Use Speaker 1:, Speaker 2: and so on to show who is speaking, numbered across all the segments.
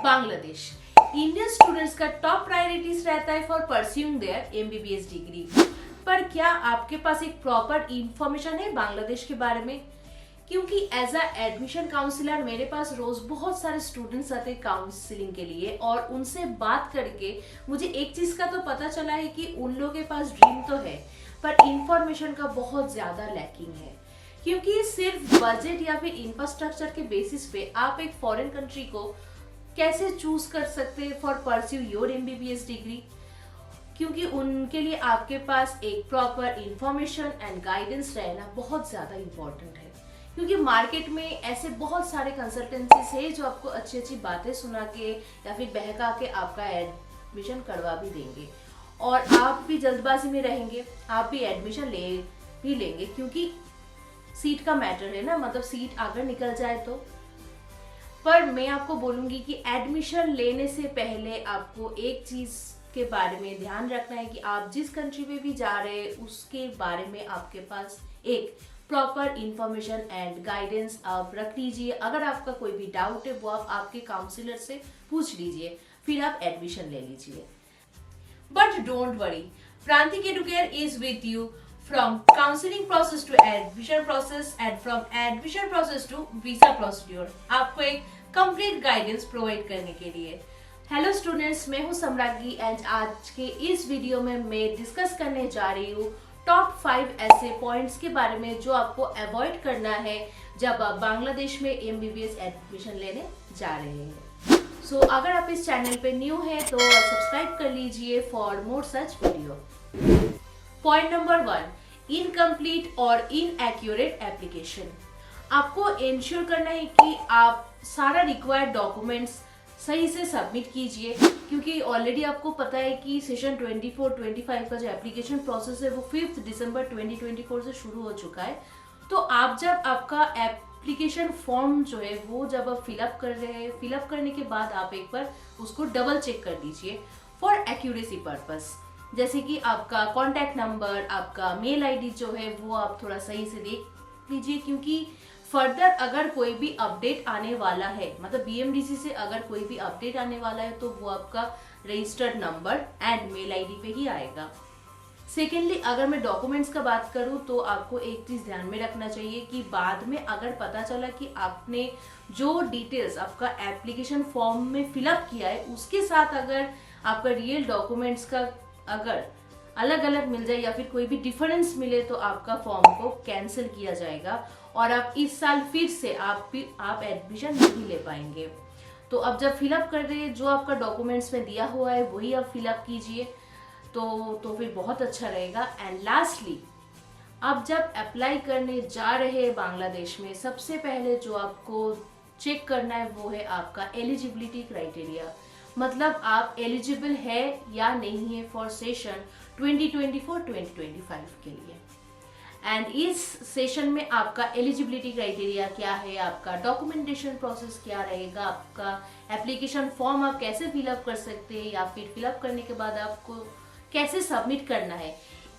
Speaker 1: Bangladesh Indian students का top priorities रहता है for pursuing their MBBS degree. पर क्या आपके पास एक प्रॉपर इंफॉर्मेशन है बांग्लादेश के बारे में? क्योंकि एज अ एडमिशन काउंसलर मेरे पास रोज बहुत सारे स्टूडेंट्स आते हैं काउंसलिंग के लिए, और उनसे बात करके मुझे एक चीज का तो पता चला है कि उन लोगों के पास ड्रीम तो है पर इंफॉर्मेशन का बहुत ज्यादा लैकिंग है। क्योंकि सिर्फ बजट या फिर इंफ्रास्ट्रक्चर के बेसिस पे आप एक फॉरेन कंट्री को कैसे चूज कर सकते हैं for pursue your MBBS degree, क्योंकि उनके लिए आपके पास एक प्रॉपर इंफॉर्मेशन एंड गाइडेंस रहना बहुत ज्यादा इंपॉर्टेंट है। क्योंकि मार्केट में ऐसे बहुत सारे कंसल्टेंसीज है जो आपको अच्छी अच्छी बातें सुना के या फिर बहका के आपका एडमिशन करवा भी देंगे, और आप भी जल्दबाजी में रहेंगे, आप भी एडमिशन ले भी लेंगे क्योंकि सीट का मैटर है ना, मतलब सीट अगर निकल जाए तो। पर मैं आपको बोलूंगी कि एडमिशन लेने से पहले आपको एक चीज के बारे में ध्यान रखना है कि आप जिस कंट्री में भी जा रहे हैं उसके बारे में आपके पास एक प्रॉपर इंफॉर्मेशन एंड गाइडेंस आप रख लीजिए। अगर आपका कोई भी डाउट है वो आप आपके काउंसलर से पूछ लीजिए, फिर आप एडमिशन ले लीजिए। But don't worry, प्रांतिक Educare is with you from counseling process to admission process and from admission process to visa procedure, आपको एक complete guidance provide करने के लिए। हेलो स्टूडेंट्स, मैं हूँ सम्राज्ञी एंड आज के इस वीडियो में मैं डिस्कस करने जा रही हूँ टॉप 5 ऐसे पॉइंट्स के बारे में जो आपको अवॉइड करना है जब आप बांग्लादेश में एमबीबीएस एडमिशन लेने जा रहे हैं। सो अगर आप इस चैनल पे न्यू है तो सब्सक्राइब कर लीजिए for more such video. Point number 1, incomplete और इनएक्यूरेट एप्लीकेशन। आपको इंश्योर करना है कि आप सारा रिक्वायर्ड डॉक्यूमेंट्स सही से सबमिट कीजिए, क्योंकि ऑलरेडी आपको पता है कि सेशन 24-25 का जो एप्लीकेशन प्रोसेस है वो 5 दिसंबर 2024 से शुरू हो चुका है। तो आप जब आपका एप्लीकेशन फॉर्म जो है वो जब आप फिलअप कर रहे हैं, फिलअप करने के बाद आप एक बार उसको डबल चेक कर लीजिए फॉर एक्यूरेसी पर्पस। जैसे कि आपका कॉन्टैक्ट नंबर, आपका मेल आईडी जो है वो आप थोड़ा सही से देख लीजिए, क्योंकि फर्दर अगर कोई भी अपडेट आने वाला है, मतलब बीएमडीसी से अगर कोई भी अपडेट आने वाला है तो वो आपका registered number and mail ID पे ही आएगा। सेकेंडली, अगर मैं डॉक्यूमेंट्स का बात करूं तो आपको एक चीज ध्यान में रखना चाहिए कि बाद में अगर पता चला कि आपने जो डिटेल्स आपका एप्लीकेशन फॉर्म में फिलअप किया है उसके साथ अगर आपका रियल डॉक्यूमेंट्स का अगर अलग अलग मिल जाए या फिर कोई भी डिफरेंस मिले तो आपका फॉर्म को कैंसिल किया जाएगा और आप इस साल फिर से आप एडमिशन नहीं ले पाएंगे। तो अब जब फिलअप कर रहे हैं जो आपका डॉक्यूमेंट्स में दिया हुआ है वही आप फिलअप कीजिए, तो फिर बहुत अच्छा रहेगा। एंड लास्टली, आप जब अप्लाई करने जा रहे हैं बांग्लादेश में, सबसे पहले जो आपको चेक करना है वो है आपका एलिजिबिलिटी क्राइटेरिया, मतलब आप एलिजिबल है या नहीं है फॉर सेशन 2024-2025 के लिए। एंड इस सेशन में आपका एलिजिबिलिटी क्राइटेरिया क्या है, आपका डॉक्यूमेंटेशन प्रोसेस क्या रहेगा, आपका एप्लीकेशन फॉर्म आप कैसे फिलअप कर सकते हैं या फिर फिलअप करने के बाद आपको कैसे सबमिट करना है,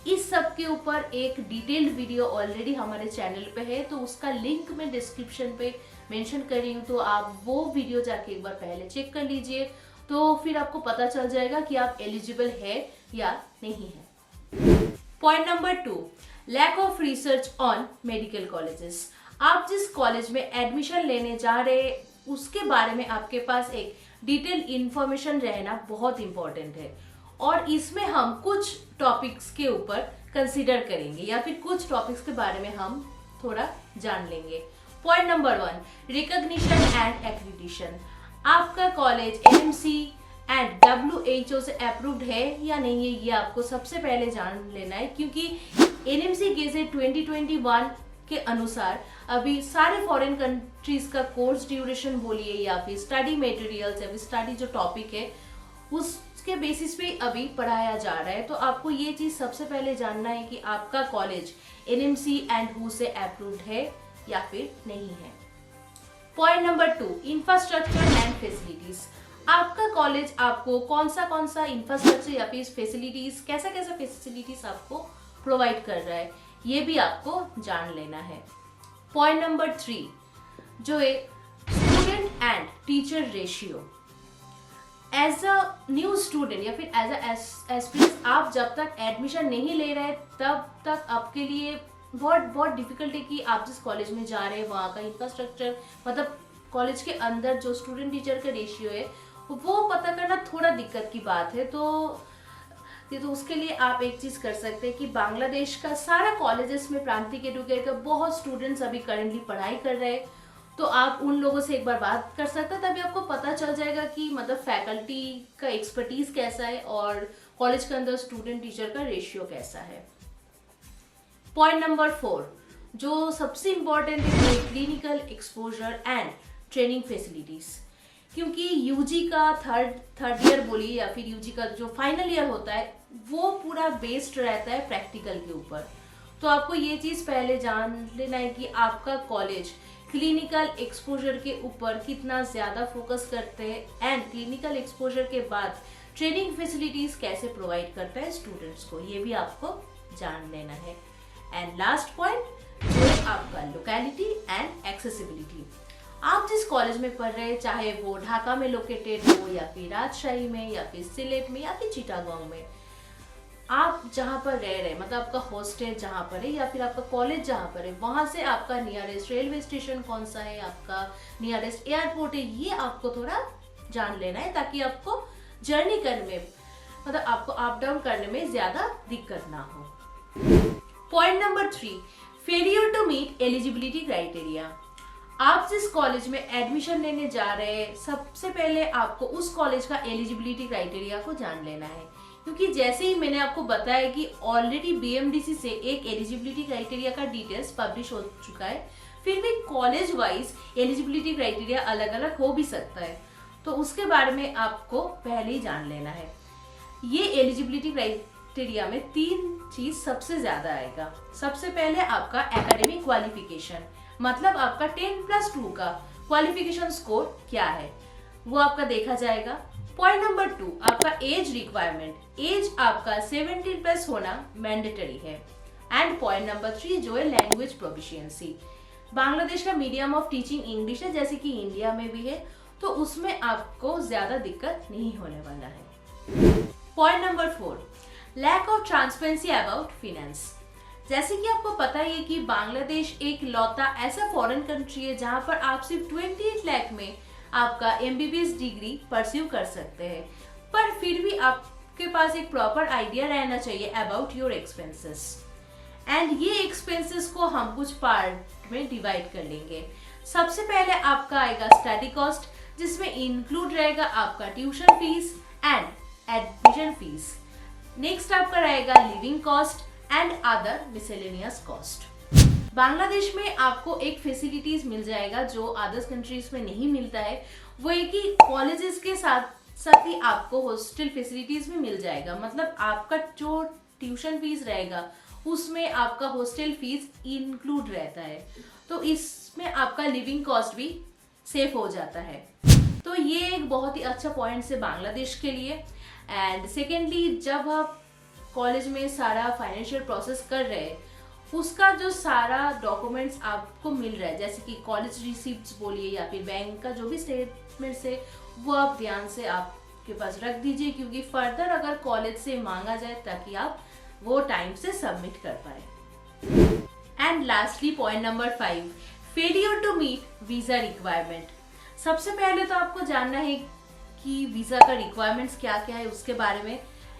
Speaker 1: इस सब के ऊपर एक डिटेल्ड वीडियो ऑलरेडी हमारे चैनल पे है, तो उसका लिंक मैं डिस्क्रिप्शन पे मेंशन कर रही हूँ, तो आप वो वीडियो जाके एक बार पहले चेक कर लीजिए, तो फिर आपको पता चल जाएगा कि आप एलिजिबल है या नहीं है। Point number 2, lack of research on medical colleges. आप जिस कॉलेज में एडमिशन लेने जा रहे हैं उसके बारे में आपके पास एक डिटेल इंफॉर्मेशन रहना बहुत इंपॉर्टेंट है, और इसमें हम कुछ टॉपिक्स के ऊपर कंसीडर करेंगे या फिर कुछ टॉपिक्स के बारे में हम थोड़ा जान लेंगे। Point number 1, recognition and accreditation. आपका कॉलेज एनएमसी एंड WHO से अप्रूव्ड है या नहीं है, ये आपको सबसे पहले जान लेना है, क्योंकि एनएमसी गेजेट 2021 के अनुसार अभी सारे फॉरेन कंट्रीज का कोर्स ड्यूरेशन बोलिए या फिर स्टडी मटेरियल्स या फिर स्टडी जो टॉपिक है उसके बेसिस पे अभी पढ़ाया जा रहा है। तो आपको ये चीज सबसे पहले जानना है कि आपका कॉलेज एनएमसी एंड WHO से अप्रूव्ड है या फिर नहीं है। Point number 2, infrastructure and facilities. आपका कॉलेज आपको कौन सा इंफ्रास्ट्रक्चर या फिर फैसिलिटीज, कैसा फैसिलिटीज आपको प्रोवाइड कर रहा है, ये भी आपको जान लेना है। पॉइंट नंबर 3 जो है student and teacher ratio. As a new student या फिर एज अ एस्पिरेंट आप जब तक एडमिशन नहीं ले रहे तब तक आपके लिए बहुत बहुत डिफिकल्ट है कि आप जिस कॉलेज में जा रहे हैं वहाँ का इंफ्रास्ट्रक्चर, मतलब कॉलेज के अंदर जो स्टूडेंट टीचर का रेशियो है वो पता करना थोड़ा दिक्कत की बात है। तो उसके लिए आप एक चीज़ कर सकते हैं कि बांग्लादेश का सारा कॉलेजेस में प्रांतिक एडुकेट का बहुत स्टूडेंट्स अभी करेंटली पढ़ाई कर रहे हैं, तो आप उन लोगों से एक बार बात कर सकते हैं, तभी आपको पता चल जाएगा कि मतलब फैकल्टी का एक्सपर्टीज कैसा है और कॉलेज के अंदर स्टूडेंट टीचर का रेशियो कैसा है। पॉइंट नंबर 4 जो सबसे इम्पोर्टेंट है clinical exposure and training facilities, क्योंकि यूजी का थर्ड ईयर बोलिए या फिर यूजी का जो फाइनल ईयर होता है वो पूरा बेस्ड रहता है प्रैक्टिकल के ऊपर। तो आपको ये चीज़ पहले जान लेना है कि आपका कॉलेज क्लिनिकल एक्सपोजर के ऊपर कितना ज़्यादा फोकस करते हैं एंड क्लिनिकल एक्सपोजर के बाद ट्रेनिंग फैसिलिटीज़ कैसे प्रोवाइड करता है स्टूडेंट्स को, ये भी आपको जान लेना है। एंड लास्ट पॉइंट जो है आपका लोकेलिटी एंड एक्सेसिबिलिटी। आप जिस कॉलेज में पढ़ रहे हैं, चाहे वो ढाका में लोकेटेड हो या फिर राजशाही में या फिर सिलेट में या फिर चिटागोंग में, आप जहाँ पर रह रहे हैं मतलब आपका हॉस्टल जहाँ पर है या फिर आपका कॉलेज जहाँ पर है, वहाँ से आपका नियरेस्ट रेलवे स्टेशन कौन सा है, आपका नियरेस्ट एयरपोर्ट है, ये आपको थोड़ा जान लेना है ताकि आपको जर्नी करने में मतलब आपको अप डाउन करने में ज़्यादा दिक्कत ना हो। Point number 3 failure to meet eligibility criteria. आप जिस कॉलेज में एडमिशन लेने जा रहे हैं सबसे पहले आपको उस कॉलेज का एलिजिबिलिटी क्राइटेरिया को जान लेना है, क्योंकि जैसे ही मैंने आपको बताया कि ऑलरेडी बीएमडीसी से एक एलिजिबिलिटी क्राइटेरिया का डिटेल्स पब्लिश हो चुका है, फिर भी कॉलेज वाइज एलिजिबिलिटी क्राइटेरिया अलग अलग हो भी सकता है, तो उसके बारे में आपको पहले ही जान लेना है। ये एलिजिबिलिटी क्राइटेरिया में 3 चीज सबसे ज्यादा आएगा। सबसे पहले आपका एकेडमिक क्वालिफिकेशन, मतलब आपका 10+2 का क्वालिफिकेशन स्कोर क्या है वो आपका देखा जाएगा। पॉइंट नंबर 2 आपका एज रिक्वायरमेंट, एज आपका 17+ होना मैंडेटरी है। एंड पॉइंट नंबर 3 जो है लैंग्वेज प्रोफिशिएंसी। बांग्लादेश का मीडियम ऑफ टीचिंग इंग्लिश है जैसे कि इंडिया में भी है, तो उसमें आपको ज्यादा दिक्कत नहीं होने वाला है। Point number 4 lack of transparency about finance. जैसे कि आपको पता ही है कि बांग्लादेश एक लौता ऐसा फॉरेन कंट्री है जहां पर आप सिर्फ 28 लाख में आपका एमबीबीएस डिग्री परस्यू कर सकते हैं, पर फिर भी आपके पास एक प्रॉपर आइडिया रहना चाहिए अबाउट योर एक्सपेंसेस। एंड ये एक्सपेंसेस को हम कुछ पार्ट में डिवाइड कर लेंगे। सबसे पहले आपका आएगा स्टडी कॉस्ट, जिसमें इंक्लूड रहेगा आपका tuition fees and admission fees. Next आपका रहेगा living cost and other miscellaneous cost. Bangladesh में आपको एक फैसिलिटीज मिल जाएगा जो अदर्स कंट्रीज में नहीं मिलता है, वो है कि कॉलेजेस के साथ साथ ही आपको हॉस्टल फैसिलिटीज भी मिल जाएगा। मतलब आपका जो ट्यूशन फीस रहेगा उसमें आपका हॉस्टल फीस इंक्लूड रहता है, तो इसमें आपका लिविंग कॉस्ट भी सेफ हो जाता है। तो ये एक बहुत ही अच्छा पॉइंट है बांग्लादेश के लिए। एंड सेकेंडली, जब आप कॉलेज में सारा फाइनेंशियल प्रोसेस कर रहे हैं उसका जो सारा डॉक्यूमेंट्स आपको मिल रहा है, जैसे कि कॉलेज रिसिप्ट्स बोलिए या फिर बैंक का जो भी स्टेटमेंट्स है, वो आप ध्यान से आपके पास रख दीजिए, क्योंकि फर्दर अगर कॉलेज से मांगा जाए ताकि आप वो टाइम से सबमिट कर पाए। And lastly point number 5 failure to meet visa requirement. सबसे पहले तो आपको जानना है कि वीजा का रिक्वायरमेंट्स क्या क्या है उसके बारे में,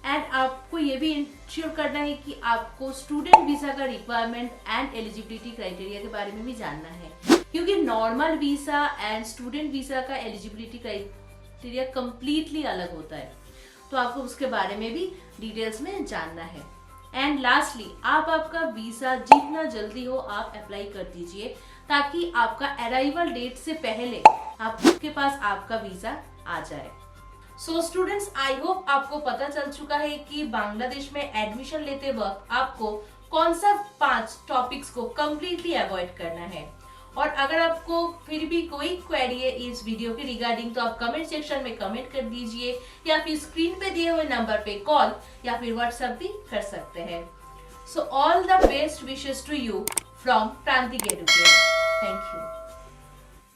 Speaker 1: एंड आपको ये भी इंश्योर करना है कि आपको स्टूडेंट वीजा का रिक्वायरमेंट एंड एलिजिबिलिटी क्राइटेरिया के बारे में भी जानना है, क्योंकि normal visa and student visa का एलिजिबिलिटी क्राइटेरिया कंप्लीटली अलग होता है, तो आपको उसके बारे में भी डिटेल्स में जानना है। एंड लास्टली, आप आपका वीजा जितना जल्दी हो आप अप्लाई कर दीजिए ताकि आपका अराइवल डेट से पहले आपके पास आपका वीजा आ जाए। सो स्टूडेंट्स, आई होप आपको पता चल चुका है कि बांग्लादेश में एडमिशन लेते वक्त आपको कौन सा 5 टॉपिक्स को कम्प्लीटली अवॉइड करना है। और अगर आपको फिर भी कोई क्वेरी है इस वीडियो के रिगार्डिंग, तो आप कमेंट सेक्शन में कमेंट कर दीजिए या फिर स्क्रीन पे दिए हुए नंबर पे कॉल या फिर व्हाट्सएप भी कर सकते हैं। So all the best wishes to you from Prantik Educare.